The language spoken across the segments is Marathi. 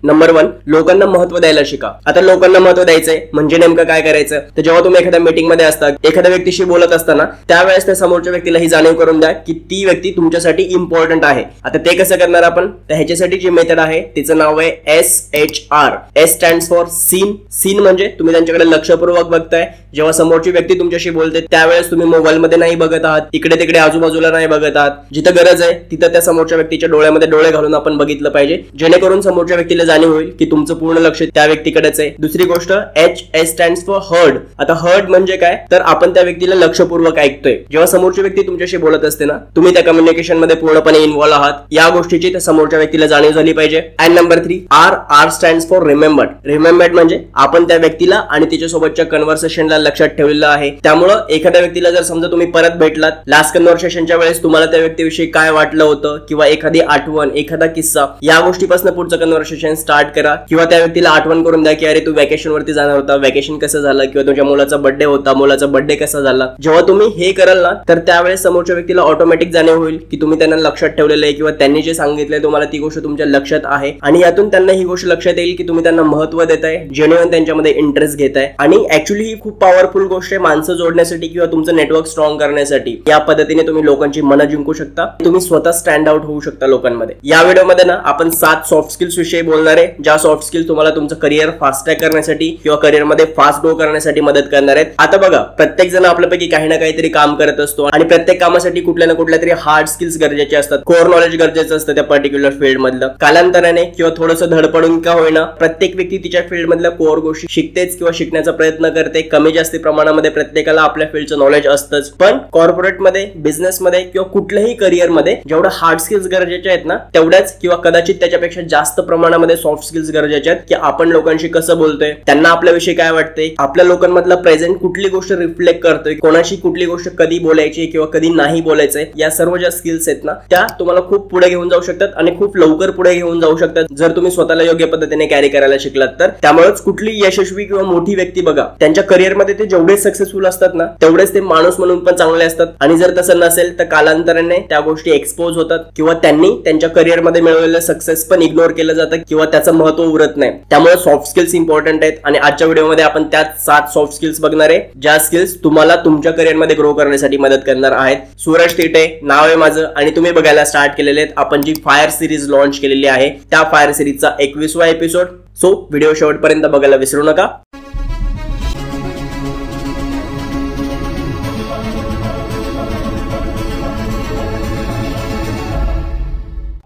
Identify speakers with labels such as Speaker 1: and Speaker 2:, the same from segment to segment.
Speaker 1: नंबर 1, लोकांना महत्व द्यायला शिका. आता लोकांना महत्व द्यायचंय म्हणजे नेमकं काय करायचं, तर जेव्हा तुम्ही एखाद्या मीटिंग मध्ये असता, एखाद्या व्यक्तीशी बोलत असताना त्यावेळेस त्या समोरच्या व्यक्तीला ही जाणीव करून द्या की ती व्यक्ती तुमच्यासाठी इम्पॉर्टंट आहे. आता ते कसं करणार आपण, तर ह्याच्यासाठी जी मेथड आहे तिचं नाव आहे SHR. S stands for scene. Scene म्हणजे तुम्ही त्यांच्याकडे लक्षपूर्वक बघताय. जेव्हा समोरची व्यक्ती तुमच्याशी बोलते त्यावेळेस तुम्ही मोबाईल मध्ये नाही बघत आहात, इकडे तिकडे आजूबाजूला नाही बघत आहात. जिथं गरज आहे तिथं त्या समोरच्या व्यक्तीच्या डोळ्यामध्ये डोळे घालून आपण बघितलं पाहिजे, जेणेकरून समोरच्या व्यक्तीला जाणीव होईल की तुमचं पूर्ण लक्ष त्या व्यक्तीकडेच आहे. दुसरी गोष्ट HS स्टँड्स फॉर हर्ड. आता हर्ड म्हणजे काय, तर आपण त्या व्यक्तीला लक्षपूर्वक ऐकतोय. जेव्हा समोरची व्यक्ती तुमच्याशी बोलत असते ना, तुम्ही त्या कम्युनिकेशन मध्ये पूर्णपणे इन्व्हॉल्व आहात. या गोष्टीची त्या समोरच्या व्यक्तीला जाणीव झाली पाहिजे. And number 3, R stands for remembered. Remembered म्हणजे आपण त्या व्यक्तीला आणि तिच्यासोबतच्या कन्व्हर्सेशनला लक्षात ठेवलेलं आहे. त्यामुळं एखाद्या व्यक्तीला जर समजा तुम्ही परत भेटलात, लास्ट कन्व्हर्सेशनच्या वेळेस तुम्हाला त्या व्यक्तीविषयी काय वाटलं होतं किंवा एखादी आठवण, एखादा किस्सा, या गोष्टीपासून पुढचं कन्व्हर्सेशन स्टार्ट करा. किंवा त्या व्यक्तीला आठवण करून द्या की अरे तू व्हॅकेशन वरती जाणार होता, व्हॅकेशन कसं झालं, किंवा तुझ्या मुलाचा बर्थडे होता, मुलाचा बर्थडे कसा झाला. जेव्हा तुम्ही हे कराल ना, तर त्यावेळेस समोरच्या व्यक्तीला ऑटोमॅटिक जाणीव होईल की तुम्ही त्यांना लक्षात ठेवलेलं आहे किंवा त्यांनी जे सांगितलंय तुम्हाला ती गोष्ट तुमच्या लक्षात आहे. आणि यातून त्यांना ही गोष्ट लक्षात येईल की तुम्ही त्यांना महत्व देताय, जेन्युइन त्यांच्यामध्ये इंटरेस्ट घेताय. आणि ऍक्च्युअली ही खूप पॉवरफुल गोष्ट आहे माणसं जोडण्यासाठी किंवा तुमचं नेटवर्क स्ट्रॉंग करण्यासाठी. या पद्धतीने तुम्ही लोकांची मनं जिंकू शकता, तुम्ही स्वतः स्टँड आउट होऊ शकता लोकांमध्ये. या व्हिडिओमध्ये ना आपण 7 सॉफ्ट स्किल्स विषयी बोलणार आहे, ज्या सॉफ्ट स्किल्स तुम्हाला तुमचं करिअर फास्ट ट्रॅक करण्यासाठी किंवा करिअरमध्ये फास्ट ग्रो करण्यासाठी मदत करणार आहेत. आता बघा, प्रत्येक जण आपल्यापैकी काही ना काहीतरी काम करत असतो आणि प्रत्येक कामासाठी कुठल्या ना कुठल्या तरी हार्ड स्किल्स गरजेचे असतात, कोर नॉलेज गरजेचं असतं त्या पर्टिक्युलर फील्ड मधलं. कालांतराने किंवा थोडंसं धडपडून का होईना प्रत्येक व्यक्ती तिच्या फील्ड मधल्या कोर गोष्टी शिकतेच किंवा शिकण्याचा प्रयत्न करते. कमी जास्त प्रमाणामध्ये प्रत्येकाला आपल्या फील्डचं नॉलेज असतंच, पण कॉर्पोरेटमध्ये, बिझनेसमध्ये किंवा कुठल्याही करिअरमध्ये जेवढं हार्ड स्किल्स गरजेचे आहेत ना, तेवढ्याच किंवा कदाचित त्याच्यापेक्षा जास्त प्रमाणामध्ये सॉफ्ट स्किल्स गरजेचे आहेत की आपण लोकांशी कसं बोलतोय, त्यांना आपल्याविषयी काय वाटतंय, आपल्या लोकांमधला प्रेझेंट कुठली गोष्ट रिफ्लेक्ट करतोय, कोणाशी कुठली गोष्ट कधी बोलायची किंवा कधी नाही बोलायचंय. या सर्व ज्या स्किल्स आहेत ना, त्या तुम्हाला खूप पुढे घेऊन जाऊ शकतात आणि खूप लवकर पुढे घेऊन जाऊ शकतात जर तुम्ही स्वतःला योग्य पद्धतीने कॅरी करायला शिकलात तर. त्यामुळेच कुठली यशस्वी किंवा मोठी व्यक्ती बघा, त्यांच्या करिअरमध्ये ते जेवढे सक्सेसफुल असतात ना, तेवढेच ते माणूस म्हणून पण चांगले असतात. आणि जर तसं नसेल तर कालांतराने त्या गोष्टी एक्सपोज होतात किंवा त्यांनी त्यांच्या करिअरमध्ये मिळवलेलं सक्सेस पण इग्नोर केलं जातं किंवा त्याचं महत्व उरत नाही. त्यामुळे सॉफ्ट स्किल्स इम्पॉर्टंट आहेत आणि आजच्या व्हिडिओमध्ये आपण त्यात 7 सॉफ्ट स्किल्स बघणार आहे, ज्या स्किल्स तुम्हाला तुमच्या करिअरमध्ये ग्रो करण्यासाठी मदत करणार आहेत. सूरज टिटे नाव आहे माझं आणि तुम्ही बघायला स्टार्ट केलेले आहेत आपण जी फायर सिरीज लॉन्च केलेली आहे, त्या फायर सिरीजचा 21वा एपिसोड. सो व्हिडिओ शेवटपर्यंत बघायला विसरू नका.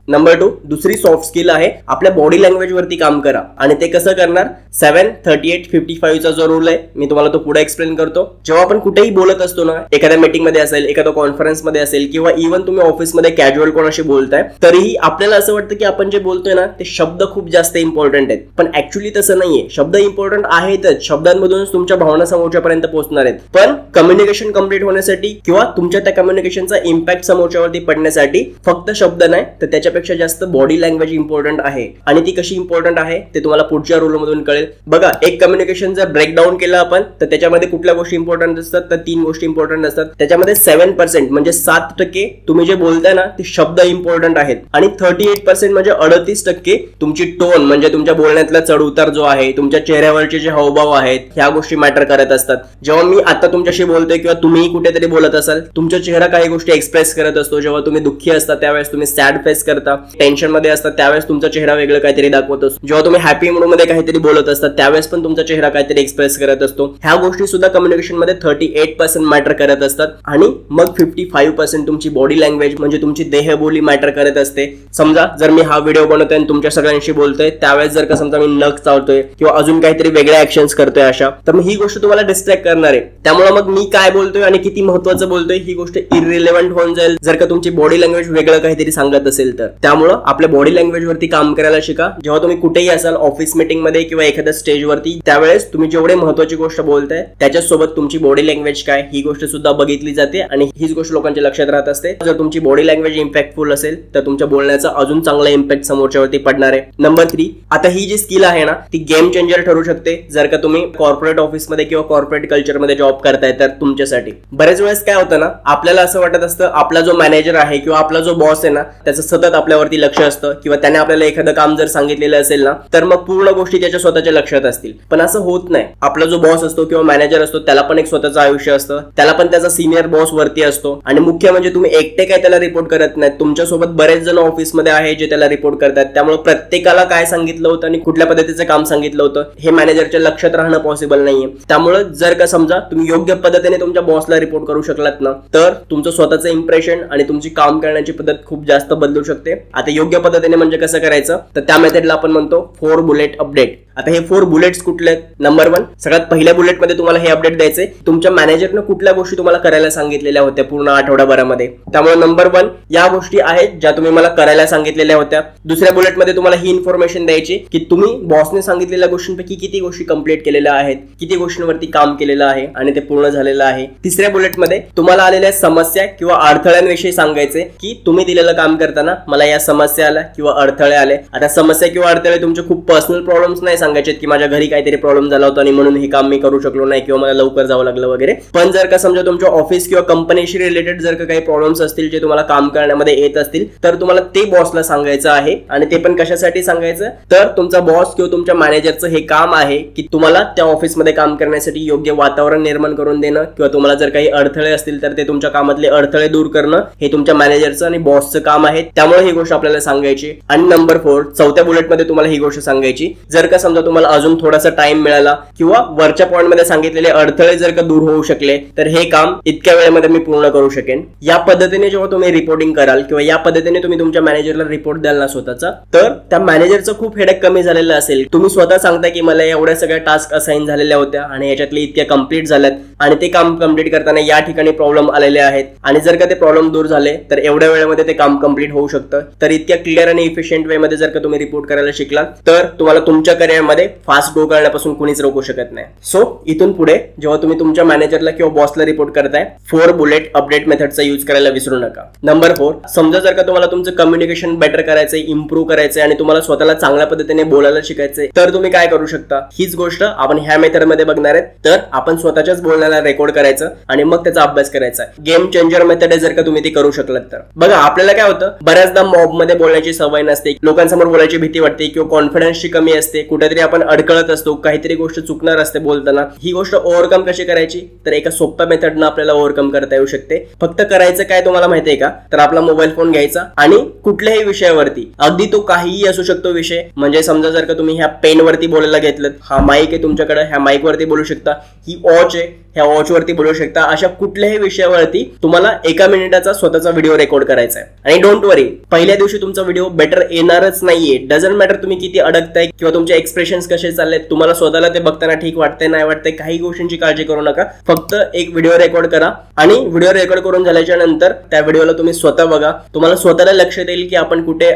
Speaker 1: नंबर 2, दुसरी सॉफ्ट स्किल आहे आपल्या बॉडी लँग्वेज वरती काम करा. आणि ते कसं करणार, 7-38-55 चा जो रूल आहे मी तुम्हाला तो पुढे एक्सप्लेन करतो. जेव्हा आपण कुठेही बोलत असतो ना, एखाद्या मीटिंग मध्ये असेल, एखाद्या कॉन्फरन्स मध्ये असेल किंवा इव्हन तुम्ही ऑफिसमध्ये कॅज्युअल कोणाशी बोलताय, तरीही आपल्याला असं वाटतं की आपण जे बोलतोय ना ते शब्द खूप जास्त इम्पॉर्टंट आहेत. पण ऍक्च्युली तसं नाहीये. शब्द इम्पॉर्टंट आहेतच, शब्दांमधूनच तुमच्या भावना समोरच्यापर्यंत पोहोचणार आहेत. पण कम्युनिकेशन कम्प्लीट होण्यासाठी किंवा तुमच्या त्या कम्युनिकेशनचा इम्पॅक्ट समोरच्यावरती पडण्यासाठी फक्त शब्द नाही तर त्याच्या जास्त बॉडी लँग्वेज इम्पॉर्टंट आहे. आणि ती कशी इम्पॉर्टंट आहे ते तुम्हाला पुढच्या रूल मधून कळेल. बघा, एक कम्युनिकेशन जर ब्रेकडाऊन केलं आपण तर त्याच्यामध्ये कुठल्या गोष्टी इम्पॉर्टंट असतात, तर 3 गोष्टी इम्पॉर्टंट असतात. त्याच्यामध्ये 7% म्हणजे 7% तुम्ही जे बोलताय ना ते शब्द इम्पॉर्टंट आहेत आणि 38% म्हणजे 38% तुमची टोन म्हणजे तुमच्या बोलण्यातला चढ उतार जो आहे, तुमच्या चेहऱ्यावरचे जे हावभाव आहेत, ह्या गोष्टी मॅटर करत असतात. जेव्हा मी आता तुमच्याशी बोलतोय किंवा तुम्ही कुठेतरी बोलत असाल, तुमच्या चेहरा काही गोष्टी एक्सप्रेस करत असतो. जेव्हा तुम्ही दुःखी असता त्यावेळेस तुम्ही सॅड फेस करता, टेन्शन मध्ये असतात त्यावेळेस तुमचा चेहरा वेगळं काहीतरी दाखवत असतो. जेव्हा तुम्ही हॅपी मूड मध्ये काहीतरी बोलत असतात त्यावेळेस पण तुमचा चेहरा काहीतरी एक्सप्रेस करत असतो. ह्या गोष्टी सुद्धा कम्युनिकेशन मध्ये 38% मॅटर करत असतात. आणि मग 55% तुमची बॉडी लँग्वेज म्हणजे तुमची देहबोली मॅटर करत असते. समजा जर मी हा व्हिडिओ बनवतोय आणि तुमच्या सगळ्यांशी बोलतोय, त्यावेळेस जर का समजा मी नख चावतोय किंवा अजून काहीतरी वेगळ्या ऍक्शन्स करतोय अशा, तर मग ही गोष्ट तुम्हाला डिस्ट्रॅक्ट करणार आहे. त्यामुळे मग मी काय बोलतोय आणि किती महत्वाचं बोलतोय ही गोष्ट इररिलेव्हंट होऊन जाईल जर का तुमची बॉडी लँग्वेज वेगळं काहीतरी सांगत असेल तर. त्यामुळं आपल्या बॉडी लँग्वेज वरती काम करायला शिका. जेव्हा तुम्ही कुठेही असाल, ऑफिस मीटिंग मध्ये किंवा एखाद्या स्टेजवरती, त्यावेळेस तुम्ही जेवढे महत्वाची गोष्ट बोलताय त्याच्यासोबत तुमची बॉडी लँग्वेज काय ही गोष्ट सुद्धा बघितली जाते आणि हीच गोष्ट लोकांच्या लक्षात राहत असते. जर तुमची बॉडी लँग्वेज इम्पॅक्टफुल असेल तर तुमच्या बोलण्याचा अजून चांगला इम्पॅक्ट समोरच्यावरती पडणार आहे. नंबर 3, आता ही जी स्किल आहे ना ती गेम चेंजर ठरू शकते जर का तुम्ही कॉर्पोरेट ऑफिसमध्ये किंवा कॉर्पोरेट कल्चरमध्ये जॉब करताय तर तुमच्यासाठी. बरेच वेळेस काय होतं ना, आपल्याला असं वाटत असतं आपला जो मॅनेजर आहे किंवा आपला जो बॉस आहे ना त्याचं सतत आपल्यावरती लक्ष असतं किंवा त्याने आपल्याला एखादं काम जर सांगितलेलं असेल ना, तर मग पूर्ण गोष्टी त्याच्या स्वतःच्या लक्षात असतील. पण असं होत नाही. आपला जो बॉस असतो किंवा मॅनेजर असतो त्याला पण एक स्वतःचं आयुष्य असतं, त्याला पण त्याचा सिनियर बॉस वरती असतो. आणि मुख्य म्हणजे तुम्ही एकटे काय त्याला रिपोर्ट करत नाही, तुमच्यासोबत बरेच जण ऑफिसमध्ये आहे जे त्याला रिपोर्ट करतात. त्यामुळे प्रत्येकाला काय सांगितलं होतं आणि कुठल्या पद्धतीचं काम सांगितलं होतं हे मॅनेजरच्या लक्षात राहणं पॉसिबल नाहीये. त्यामुळे जर का समजा तुम्ही योग्य पद्धतीने तुमच्या बॉसला रिपोर्ट करू शकलात ना, तर तुमचं स्वतःचं इम्प्रेशन आणि तुमची काम करण्याची पद्धत खूप जास्त बदलू शकते. आता योग्य पद्धतीने म्हणजे कसं करायचं, तर त्या मेथडला आपण म्हणतो 4 बुलेट अपडेट. आता हे 4 बुलेट्स कुठले आहेत? नंबर 1, सगळ्यात पहिल्या बुलेटमध्ये तुम्हाला हे अपडेट द्यायचे तुमच्या मॅनेजरनं कुठल्या गोष्टी तुम्हाला करायला सांगितलेल्या होत्या पूर्ण आठवड्याभरामध्ये. त्यामुळे नंबर 1 या गोष्टी आहेत ज्या तुम्ही मला करायला सांगितलेल्या होत्या. दुसऱ्या बुलेटमध्ये तुम्हाला ही इन्फॉर्मेशन द्यायची की तुम्ही बॉसने सांगितलेल्या गोष्टींपैकी किती गोष्टी कंप्लीट केलेल्या आहेत, किती गोष्टींवरती काम केलेलं आहे आणि ते पूर्ण झालेलं आहे. तिसऱ्या बुलेटमध्ये तुम्हाला आलेल्या समस्या किंवा अडथळ्यांविषयी सांगायचे की तुम्ही दिलेलं काम करताना मला या समस्या आल्या किंवा अडथळे आले. आता समस्या किंवा अडथळे तुमचे खूप पर्सनल प्रॉब्लेम्स नाही सांगायचे की माझ्या घरी काहीतरी प्रॉब्लेम झाला होता आणि म्हणून हे काम मी करू शकलो नाही किंवा मला लवकर जावं लागलं वगैरे. पण जर का समजा तुमच्या ऑफिस किंवा कंपनीशी रिलेटेड जर का काही प्रॉब्लेम्स असतील जे तुम्हाला काम करण्यामध्ये येत असतील, तर तुम्हाला ते बॉसला सांगायचं आहे. आणि ते पण कशासाठी सांगायचं, तर तुमचा बॉस किंवा तुमच्या मॅनेजरचं हे काम आहे की तुम्हाला त्या ऑफिसमध्ये काम करण्यासाठी योग्य वातावरण निर्माण करून देणं किंवा तुम्हाला जर काही अडथळे असतील तर ते तुमच्या कामातले अडथळे दूर करणं हे तुमच्या मॅनेजरचं आणि बॉसचं काम आहे. त्यामुळे ही गोष्ट आपल्याला सांगायची. आणि नंबर 4 चौथ्या बुलेटमध्ये तुम्हाला ही गोष्ट सांगायची, जर का समजा तुम्हाला अजून थोडासा टाइम मिळाला किंवा वरच्या पॉइंटमध्ये सांगितलेले अडथळे जर का दूर होऊ शकले तर हे काम इतक्या वेळेमध्ये मी पूर्ण करू शकेन. या पद्धतीने जेव्हा तुम्ही रिपोर्टिंग कराल किंवा या पद्धतीने तुम्ही तुमच्या मॅनेजरला रिपोर्ट द्याल ना स्वतःचा, तर त्या मॅनेजरचं खूप हेडेक कमी झालेलं असेल. तुम्ही स्वतः सांगता की मला एवढ्या सगळ्या टास्क असाइन झालेल्या होत्या आणि याच्यातले इतक्या कंप्लीट झाल्यात आणि ते काम कंप्लीट करताना या ठिकाणी प्रॉब्लेम आलेले आहेत आणि जर का ते प्रॉब्लेम दूर झाले तर एवढ्या वेळेमध्ये ते काम कंप्लीट होऊ शकतं. तर इतक्या क्लिअर आणि इफिशियंट वे मध्ये जर का तुम्ही रिपोर्ट करायला शिकला तर तुम्हाला तुमच्या करिअरमध्ये फास्ट ग्रो करण्यापासून कोणीच रोखू शकत नाही. सो इथून पुढे जेव्हा तुम्ही तुमच्या मॅनेजरला किंवा बॉसला रिपोर्ट करताय 4 बुलेट अपडेट मेथडचा यूज करायला विसरू नका. नंबर 4, समजा जर का तुम्हाला तुमचं कम्युनिकेशन बेटर करायचंय, इम्प्रूव्ह करायचंय आणि तुम्हाला स्वतःला चांगल्या पद्धतीने बोलायला शिकायचंय, तर तुम्ही काय करू शकता, हीच गोष्ट आपण ह्या मेथडमध्ये बघणार आहेत. तर आपण स्वतःच्याच बोलण्याला रेकॉर्ड करायचं आणि मग त्याचा अभ्यास करायचा. गेम चेंजर मेथड आहे जर का तुम्ही ती करू शकलात तर. बघा आपल्याला काय होतं, बऱ्याचदा मॉब मध्ये बोलण्याची सवय नसते, लोकांसमोर बोलायची भीती वाटते किंवा कॉन्फिडन्सची कमी असते, कुठेतरी आपण अडकळत असतो, काहीतरी गोष्ट चुकणार असते बोलताना. ही गोष्ट ओव्हरकम कशी करायची, तर एका सोप्या मेथडनं आपल्याला ओव्हरकम करता येऊ शकते. फक्त करायचं काय तुम्हाला माहितीये का, तर आपला मोबाईल फोन घ्यायचा आणि कुठल्याही विषयावरती, अगदी तो काहीही असू शकतो विषय, म्हणजे समजा जर का तुम्ही ह्या पेन वरती बोलायला घेतलं, हा माईक आहे तुमच्याकडे, ह्या माईक वरती बोलू शकता, ही वॉच आहे ह्या वॉच वरती बोलू शकता. अशा कुठल्याही विषयावरती तुम्हाला 1 मिनिटाचा स्वतःचा व्हिडिओ रेकॉर्ड करायचा आहे. आणि डोंट वरी, पहिल्या दिवशी तुमचा व्हिडिओ बेटर येणारच नाहीये. डझंट मॅटर तुम्ही किती अडकताय किंवा तुमचे एक्सप्रेशन्स कसे चाललेत, तुम्हाला स्वतःला ते बघताना ठीक वाटतंय नाही वाटतंय, काही गोष्टींची काळजी करू नका. फक्त एक व्हिडिओ रेकॉर्ड करा आणि व्हिडिओ रेकॉर्ड करून झाल्याच्या नंतर त्या व्हिडिओला तुम्ही स्वतः बघा. तुम्हाला स्वतःला लक्षात येईल की आपण कुठे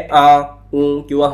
Speaker 1: किंवा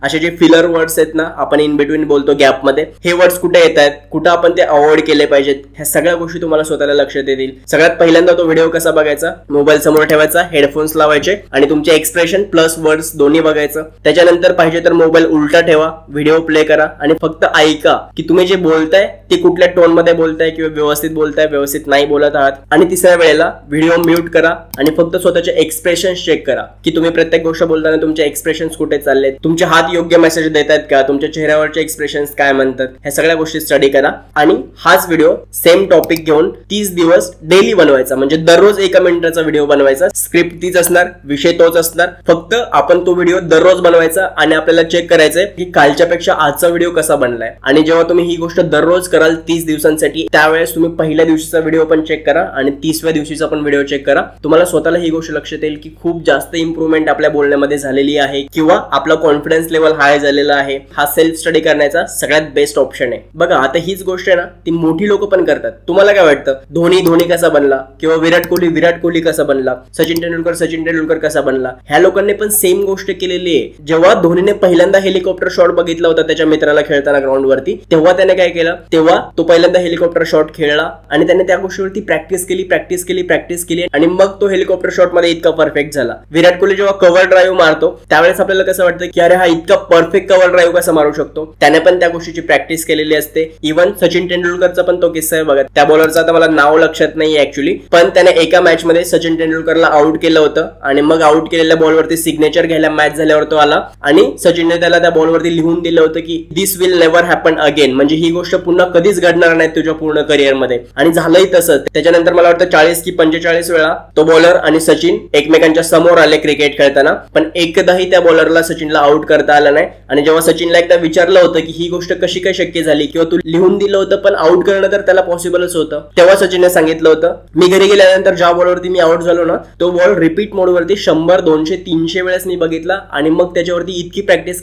Speaker 1: असे जे फिलर वर्ड्स आहेत ना, आपण इन बिटवीन बोलतो गॅप मध्ये, हे वर्ड्स कुठे येत आहेत, कुठं आपण ते अवॉइड केले पाहिजेत, ह्या सगळ्या गोष्टी तुम्हाला स्वतःला लक्षात येतील. सगळ्यात पहिल्यांदा तो व्हिडिओ कसा बघायचा, मोबाईल समोर ठेवायचा, हेडफोन्स लावायचे आणि तुमचे एक्सप्रेशन प्लस वर्ड्स दोन्ही बघायचं. त्याच्यानंतर पाहिजे तर मोबाईल उलटा ठेवा, व्हिडिओ प्ले करा आणि फक्त ऐका की तुम्ही जे बोलताय ते कुठल्या टोन मध्ये बोलताय किंवा व्यवस्थित बोलताय, व्यवस्थित नाही बोलत आहात. आणि तिसऱ्या वेळेला व्हिडिओ म्यूट करा आणि फक्त स्वतःचे एक्सप्रेशन्स चेक करा की तुम्ही प्रत्येक गोष्ट बोलताना तुमचे एक्सप्रेशन्स कुठे चालले, तुमचे हात योग्य मेसेज देत आहेत का, तुमच्या चेहऱ्यावरचे एक्सप्रेशन्स काय म्हणतात, ह्या सगळ्या गोष्टी स्टडी करा. आणि हाच व्हिडिओ सेम टॉपिक घेऊन 30 दिवस डेली बनवायचा, म्हणजे दररोज 1 मिनिटाचा व्हिडिओ बनवायचा. स्क्रिप्ट तीच असणार, विषय तोच असणार, फक्त आपण तो व्हिडिओ दररोज बनवायचा आणि आपल्याला चेक करायचंय की कालच्यापेक्षा आजचा व्हिडिओ कसा बनलाय. आणि जेव्हा तुम्ही ही गोष्ट दररोज कराल 30 दिवसांसाठी, त्यावेळेस तुम्ही पहिल्या दिवशीचा व्हिडिओ पण चेक करा आणि 30व्या दिवशीचा पण व्हिडिओ चेक करा. तुम्हाला स्वतःला ही गोष्ट लक्षात येईल की खूप जास्त इम्प्रूव्हमेंट आपल्या बोलण्यामध्ये झालेली आहे किंवा आपला कॉन्फिडन्स लेवल हाय झालेला आहे. हा सेल्फ स्टडी करण्याचा सगळ्यात बेस्ट ऑप्शन आहे. बघा आता हीच गोष्ट आहे ना, ती मोठी लोक पण करतात. तुम्हाला काय वाटतं, धोनी कसा बनला किंवा विराट कोहली कसा बनला, सचिन तेंडुलकर कसा बनला, ह्या लोकांनी पण सेम गोष्ट केलेली आहे. जेव्हा धोनीने पहिल्यांदा हेलिकॉप्टर शॉट बघितला होता त्याच्या मित्राला खेळताना ग्राउंड वरती, तेव्हा त्याने काय केलं, तेव्हा तो पहिल्यांदा हेलिकॉप्टर शॉट खेळला आणि त्याने त्या गोष्टीवरती प्रॅक्टिस केली आणि मग तो हेलिकॉप्टर शॉट मध्ये इतका परफेक्ट झाला. विराट कोहली जेव्हा कव्हर ड्राईव्ह मारतो त्यावेळेस आपल्याला कसं वाटतं की अरे हा इतका परफेक्ट कव्हर ड्राईव्ह कसा मारू शकतो. त्याने पण त्या गोष्टीची प्रॅक्टिस केलेली असते. इव्हन सचिन तेंडुलकरचा पण तो किस्सा आहे बघा. त्या बॉलरचा आता मला नाव लक्षात नाही ऍक्च्युली, पण त्याने एका मॅच मध्ये सचिन तेंडुलकरला आउट केलं होतं आणि मग आउट केलेल्या बॉलवरती सिग्नेचर घ्यायला मॅच झाल्यावर तो आला आणि सचिनने त्याला त्या बॉलवरती लिहून दिलं होतं की दिस विल नेव्हर हॅपन अगेन, म्हणजे ही गोष्ट पुन्हा कधीच घडणार नाही तुझ्या पूर्ण करिअरमध्ये. आणि झालंही तसंच. त्याच्यानंतर मला वाटतं 40 की 45 वेळा तो बॉलर आणि सचिन एकमेकांच्या समोर आले क्रिकेट खेळताना, पण एकदाही त्या बॉलरला सचिनला आउट करता आलं नाही. आणि जेव्हा सचिनला एकदा विचारलं होतं की ही गोष्ट कशी काय शक्य झाली, किंवा तू लिहून दिलं होतं पण आउट करणं तर त्याला पॉसिबलच होतं, तेव्हा सचिनने सांगितलं होतं मी घरी गेल्यानंतर ज्या बॉलवरती मी आउट झालो ना तो बॉल रिपीट मोडवरती 100, 200, 300 वेळेस मी बघितला आणि मग त्याच्यावरती इतकी प्रॅक्टिस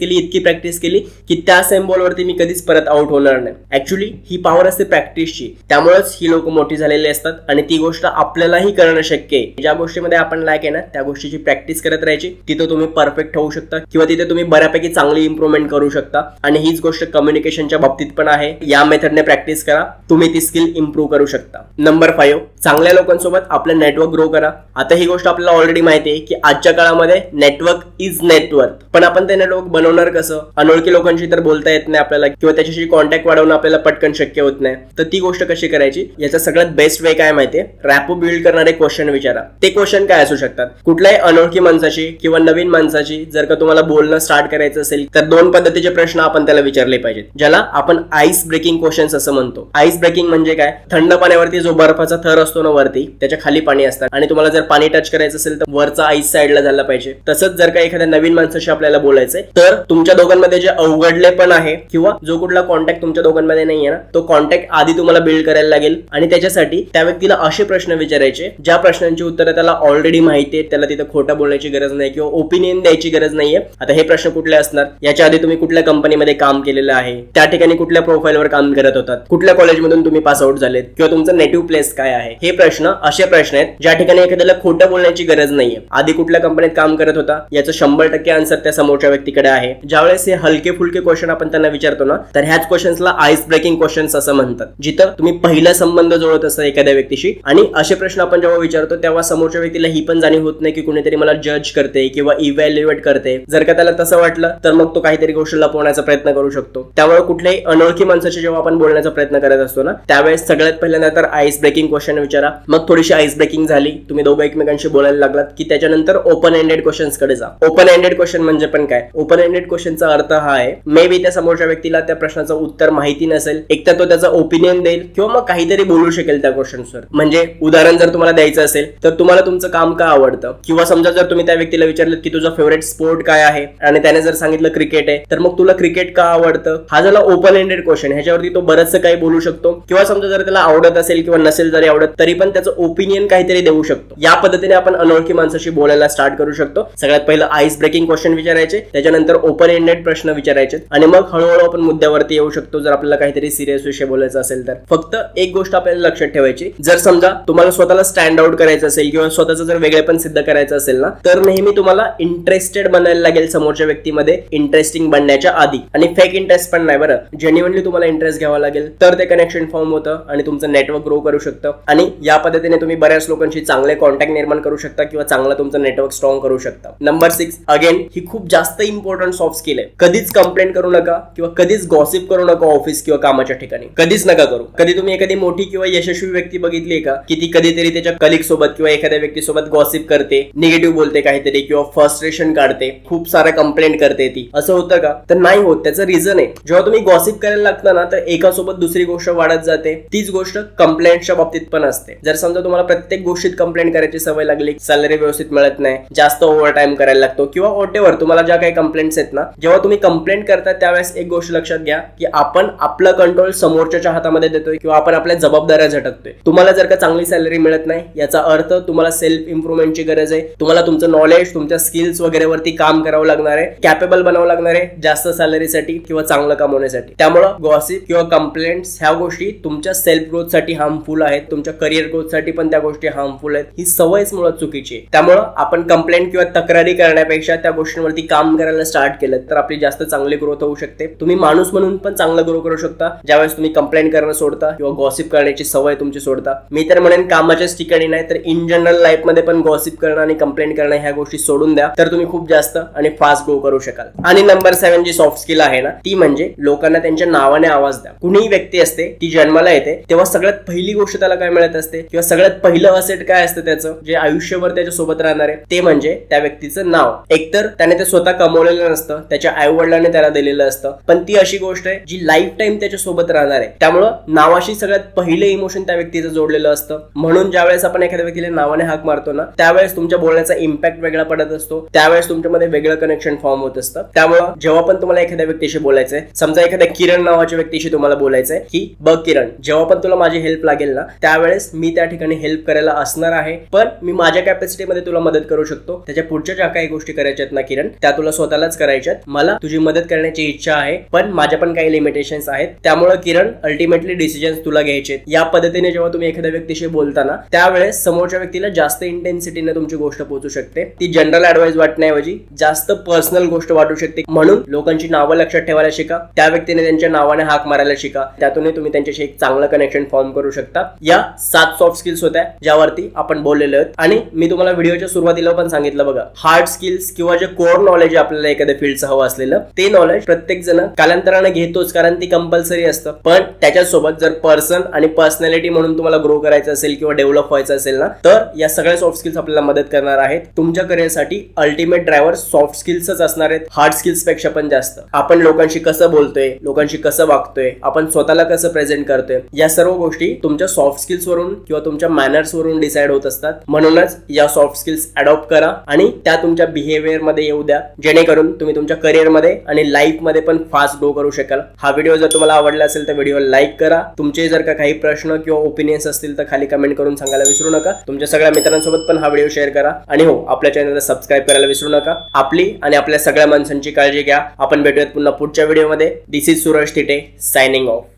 Speaker 1: केली की त्या सेम बॉलवरती मी कधीच परत आउट होणार नाही. ऍक्च्युली ही पॉवर असते प्रॅक्टिसची, त्यामुळेच ही लोक मोठी झालेली असतात आणि ती गोष्ट आपल्यालाही करणं शक्य आहे. ज्या गोष्टीमध्ये आपण लायक आहे ना त्या गोष्टीची प्रॅक्टिस करत राहायची, तिथं तुम्ही परफेक्ट होऊ शकता किंवा तिथे तुम्ही बऱ्यापैकी चांगली इम्प्रुव्हमेंट करू शकता. आणि हीच गोष्ट कम्युनिकेशनच्या बाबतीत पण आहे. या मेथडने प्रॅक्टिस करा, तुम्ही ती स्किल इम्प्रूव्ह करू शकता. नंबर 5, चांगल्या लोकांसोबत आपलं नेटवर्क ग्रो करा. आता ही गोष्ट आपल्याला ऑलरेडी माहिती आहे की आजच्या काळामध्ये नेटवर्क इज नेटवर्क, पण आपण ते नेटवर्क बनवणार कसं? अनोळखी लोकांशी तर बोलता येत नाही आपल्याला किंवा त्याच्याशी कॉन्टॅक्ट वाढवणं आपल्याला पटकन शक्य होत नाही. तर ती गोष्ट कशी करायची याचा सगळ्यात बेस्ट वे काय माहितीये? रॅपो बिल्ड करणारे क्वेश्चन विचारा. ते क्वेश्चन काय असू शकतात? कुठल्याही अनोळखी माणसाची किंवा नवीन माणसाची जर का तुम्हाला बोलणं स्टार्ट करायचं असेल तर 2 पद्धतीचे प्रश्न आपण त्याला विचारले पाहिजेत, ज्याला आपण आईस ब्रेकिंग क्वेश्चन्स असं म्हणतो. आईस ब्रेकिंग म्हणजे काय? थंड पाण्यावरती जो बर्फाचा थर असतो ना वरती, त्याच्या खाली पाणी असतात आणि तुम्हाला जर पाणी टच करायचं असेल तर वरचा आईस साईडला झाला पाहिजे. तसंच जर का एखाद्या नवीन माणसाशी आपल्याला बोलायचंय तर तुमच्या दोघांमध्ये जे अवघडले पण आहे किंवा जो कुठला कॉन्टॅक्ट तुमच्या दोघांमध्ये नाहीये ना तो कॉन्टॅक्ट आधी तुम्हाला बिल्ड करायला लागेल. आणि त्याच्यासाठी त्या व्यक्तीला असे प्रश्न विचारायचे ज्या प्रश्नांची उत्तरं त्याला ऑलरेडी माहिती आहेत, त्याला तिथं खोटं बोलण्याची गरज नाही किंवा ओपिनियन द्यायची गरज नाहीये. आता हे प्रश्न कुठले असणार? याच्या आधी तुम्ही कुठल्या कंपनीमध्ये काम केलेलं आहे, त्या ठिकाणी कुठल्या प्रोफाईलवर काम करत होतात, कुठल्या कॉलेजमधून तुम्ही पास आउट झालेत किंवा तुमचं नेटिव्ह प्लेस काय आहे. हे प्रश्न असे प्रश्न आहेत ज्या ठिकाणी एखाद्याला खोटं बोलण्याची गरज नाहीये. आधी कुठल्या कंपनीत काम करत होता याचं 100% आन्सर त्या समोरच्या व्यक्तीकडे आहे. ज्यावेळेस हे हलके फुलके क्वेश्चन आपण त्यांना विचारतो ना तर ह्याच क्वेश्चन्सला आईस ब्रेकिंग क्वेश्चन्स असं म्हणतात, जिथं तुम्ही पहिला संबंध जोडत असता एखाद्या व्यक्तीशी. आणि असे प्रश्न आपण जेव्हा विचारतो तेव्हा समोरच्या व्यक्तीला ही पण जाणीव होत नाही की कुणीतरी मला जज करते किंवा इव्हॅल्युएट करते. जर का त्याला तसं वाटलं तर मग तो काहीतरी गोष्ट लपवण्याचा प्रयत्न करू शकतो. त्यामुळे कुठल्याही अनोळखी माणसाशी जेव्हा आपण बोलण्याचा प्रयत्न करत असतो ना त्यावेळेस सगळ्यात पहिल्यांदा तर आईस ब्रेकिंग क्वेश्चन विचारा. मग थोडीशी आईस ब्रेकिंग झाली, तुम्ही दोघं एकमेकांशी बोलायला लागलात की त्याच्यानंतर ओपन एंडेड क्वेश्चन्स कडे जा. ओपन एंडेड क्वेश्चन म्हणजे पण काय? ओपन एंडेड क्वेश्चनचा अर्थ हा आहे मे बी त्या समोरच्या व्यक्तीला त्या प्रश्नाचं उत्तर माहिती नसेल, एक तर तो त्याचा ओपिनियन देईल किंवा मग काहीतरी बोलू शकेल त्या क्वेश्चन्सवर. म्हणजे उदाहरण जर तुम्हाला द्यायचं असेल तर तुम्हाला तुमचं काम का आवडतं, किंवा समजा जर तुम्ही त्या व्यक्तीला विचारलं की तुझा फेवरेट स्पोर्ट काय आहे आणि त्याने जर सांगितलं क्रिकेट आहे तर मग तुला क्रिकेट का आवडतं, हा झाला ओपन एंडेड क्वेश्चन. ह्याच्यावरती तो बरंचसं काही बोलू शकतो किंवा समजा जर त्याला आवडत असेल किंवा नसेल जरी आवडत तरी पण त्याचं ओपिनियन काहीतरी देऊ शकतो. या पद्धतीने आपण अनोळखी माणसाशी बोलायला स्टार्ट करू शकतो. सगळ्यात पहिलं आईस ब्रेकिंग क्वेश्चन विचारायचे, त्याच्यानंतर ओपन एंडेड प्रश्न विचारायचे आणि मग हळूहळू आपण मुद्द्यावरती येऊ शकतो जर आपल्याला काहीतरी सिरियस विषय बोलायचा असेल तर. फक्त एक गोष्ट आपल्याला लक्षात ठेवायची, जर समजा तुम्हाला स्वतःला स्टँड आउट करायचं असेल किंवा स्वतःचं जर वेगळेपण सिद्ध करायचं असेल ना तर नेहमी तुम्हाला इंटरेस्टेड बनायला लागेल समोरच्या व्यक्तीमध्ये, इंटरेस्टिंग बनण्याच्या आधी. आणि फेक इंटरेस्ट पण नाही बरं, जेन्युइनली तुम्हाला इंटरेस्ट घ्यावा लागेल तर ते कनेक्शन फॉर्म होतं आणि तुमचं नेटवर्क ग्रो करू शकतं. आणि या पद्धतीने तुम्ही बऱ्याच लोकांशी चांगले कॉन्टॅक्ट निर्माण करू शकता किंवा चांगलं तुमचं नेटवर्क स्ट्रॉंग करू शकता. नंबर 6, अगेन ही खूप जास्त इम्पॉर्टंट सॉफ्ट स्किल आहे. कधीच कंप्लेंट करू नका किंवा कधीच गॉसिप करू नका ऑफिस किंवा कामाच्या ठिकाणी. कधीच नका करू. कधी तुम्ही एखादी मोठी किंवा यशस्वी व्यक्ती बघितली का की ती कधीतरी त्याच्या कलिग सोबत किंवा एखाद्या व्यक्तीसोबत गॉसिप करते, निगेटिव्ह बोलते काहीतरी किंवा फ्रस्ट्रेशन काढते, खूप सारा कंप्लेंट करते ती? असं होतं का? तर नाही होत. त्याचं रिझन आहे, जेव्हा तुम्ही गॉसिप करायला लागता ना तर एकासोबत दुसरी गोष्ट वाढत जाते. तीच गोष्ट कंप्लेंटच्या बाबतीत पण असते. जर समजा तुम्हाला प्रत्येक गोष्टीत कंप्लेंट करायची सवय लागली, सॅलरी व्यवस्थित मिळत नाही, जास्त ओव्हर टाइम करायला लागतो किंवा व्हॉटएव्हर तुम्हाला ज्या काही कंप्लेंट्स आहेत ना, जेव्हा तुम्ही कंप्लेंट करता त्यावेळेस एक गोष्ट लक्षात घ्या की आपण आपला कंट्रोल समोरच्या हातामध्ये देतोय किंवा आपण आपल्या जबाबदाऱ्या झटकतोय. तुम्हाला जर का चांगली सॅलरी मिळत नाही याचा अर्थ तुम्हाला सेल्फ इम्प्रुव्हमेंटची गरज आहे. तुम्हाला तुमचं नॉलेज, तुमच्या स्किल्स वगैरे वरती काम करावं लागणार आहे, कॅपेबल बनावं लागणार आहे जास्त सॅलरीसाठी किंवा चांगलं कमवण्यासाठी. त्यामुळं गॉसिप किंवा कंप्लेंट्स ह्या गोष्टी तुमच्या सेल्फ ग्रोथ साठी हार्मफुल आहेत, तुमच्या करिअर ग्रोथ साठी पण त्या गोष्टी हार्मफुल आहेत. ही सवयच मुळात चुकीची आहे. त्यामुळं आपण कंप्लेंट किंवा तक्रारी करण्यापेक्षा त्या गोष्टींवरती काम करायला स्टार्ट केलं तर आपली जास्त चांगली ग्रोथ होऊ शकते. तुम्ही माणूस म्हणून पण चांगलं ग्रो करू शकता ज्यावेळेस तुम्ही कंप्लेंट करणं सोडता किंवा गॉसिप करण्याची सवय तुमची सोडता. मी तर म्हणेन कामाच्याच ठिकाणी नाही तर इन जनरल लाईफ मध्ये पण गॉसिप करणं आणि कंप्लेंट करणं ह्या गोष्टी सोडून द्या, तर तुम्ही खूप जास्त आणि फास्ट ग्रो करू शकाल. आणि नंबर 7 जी सॉफ्ट स्किल आहे ना ती म्हणजे लोकांना त्यांच्या नावाने आवाज द्या. कुणीही व्यक्ती असते ती जन्माला येते तेव्हा सगळ्यात पहिली गोष्ट त्याला काय मिळत असते किंवा सगळ्यात पहिलं असेट काय असतं त्याचं जे आयुष्यभर त्याच्या सोबत राहणार आहे ते म्हणजे त्या व्यक्तीचं नाव. एकतर त्याने ते स्वतः कमवलेलं नसतं, त्याच्या आई वडिलांनी त्याला दिलेलं असतं, पण ती अशी गोष्ट आहे जी लाईफ टाइम त्याच्या सोबत राहणार आहे. त्यामुळं नावाशी सगळ्यात पहिलं इमोशन त्या व्यक्तीचं जोडलेलं असतं. म्हणून ज्यावेळेस आपण एखाद्या व्यक्तीला नावाने हाक मारतो ना त्यावेळेस तुमच्या बोलण्याचा इम्पॅक्ट वेगळा पडत असतो, त्यावेळेस तुमच्यामध्ये वेगळं कनेक्शन फॉर्म होत असतं. त्यामुळं जेव्हा पण तुम्हाला एखाद्या व्यक्तीशी बोलायचंय, समजा एखाद्या किरण नावाच्या व्यक्तीशी तुम्हाला बोलायचंय की बघ किरण, जेव्हा पण तुला माझी हेल्प लागेल ना त्यावेळेस मी त्या ठिकाणी हेल्प करायला असणार आहे, पण मी माझ्या कॅपॅसिटीमध्ये तुला मदत करू शकतो. त्याच्या पुढच्या ज्या काही गोष्टी करायच्यात ना किरण त्या तुला स्वतःलाच करायच्यात. मला तुझी मदत करण्याची इच्छा आहे पण माझ्या पण काही लिमिटेशन्स आहेत, त्यामुळे किरण अल्टिमेटली डिसिजन्स तुला घ्यायचे. या पद्धतीने जेव्हा तुम्ही एखाद्या व्यक्तीशी बोलताना त्यावेळेस समोरच्या व्यक्तीला जास्त इंटेन्सिटीने तुमची गोष्ट पोहोचू शकते. ती जनरल ऍडवाइस वाटण्याऐवजी जास्त पर्सनल गोष्ट वाटू शकते. म्हणून लोकांची नावं लक्षात ठेवायला शिका, त्या व्यक्तीने त्यांच्या नावाने हाक मारायला शिका, त्यातूनही तुम्ही त्यांच्याशी एक चांगलं कनेक्शन फॉर्म करू शकता. या 7 सॉफ्ट स्किल्स होत्या ज्यावरती आपण बोललेलो आहोत. आणि मी तुम्हाला व्हिडिओच्या सुरुवातीला पण सांगितलं बघा, हार्ड स्किल्स किंवा जे कोर नॉलेज आपल्याला एखाद्या फील्डचं हवं असलेलं ते नॉलेज प्रत्येक जण कालांतराने घेतोच कारण ती कंपल्सरी असतं. पण त्याच्यासोबत जर पर्सन आणि पर्सनॅलिटी म्हणून तुम्हाला ग्रो करायचं असेल किंवा डेव्हलप व्हायचं असेल ना तर या सगळ्या सॉफ्ट स्किल्स आपल्याला मदत करणार आहेत. तुमच्या करिअरसाठी अल्टिमेट ड्रायव्हर सॉफ्ट स्किल्सच असणार आहेत, हार्ड स्किल्स पेक्षा पण जास्त. आपण लोकांशी कसं बोलतोय, लोकांशी कसं वागतोय, आपण स्वतःला कसं प्रेझेंट करतोय, या सर्व गोष्टी तुमच्या सॉफ्ट स्किल्स वरून किंवा तुमच्या मॅनर्स वरून डिसाइड होत असतात. म्हणूनच या सॉफ्ट स्किल्स अडॉप्ट करा आणि त्या तुमच्या बिहेवियर मध्ये येऊ द्या, जेणेकरून तुम्ही तुमच्या करिअर मध्ये आणि लाईफ मध्ये पण फास्ट ग्रो करू शकाल. हा व्हिडिओ जर तुम्हाला आवडला असेल तर व्हिडिओ लाईक करा. तुमचे जर का काही प्रश्न किंवा ओपिनियन्स असतील तर खाली कमेंट करून सांगायला विसरू नका. तुमच्या सगळ्या मित्रांसोबत पण हा व्हिडिओ शेअर करा आणि हो, आपल्या चॅनलला सबस्क्राईब करायला विसरू नका. आपली आणि आपल्या सगळ्या माणसांची काळजी घ्या. आपण भेटूयात पुन्हा पुढच्या व्हिडिओमध्ये. This is Suraj Thite signing of.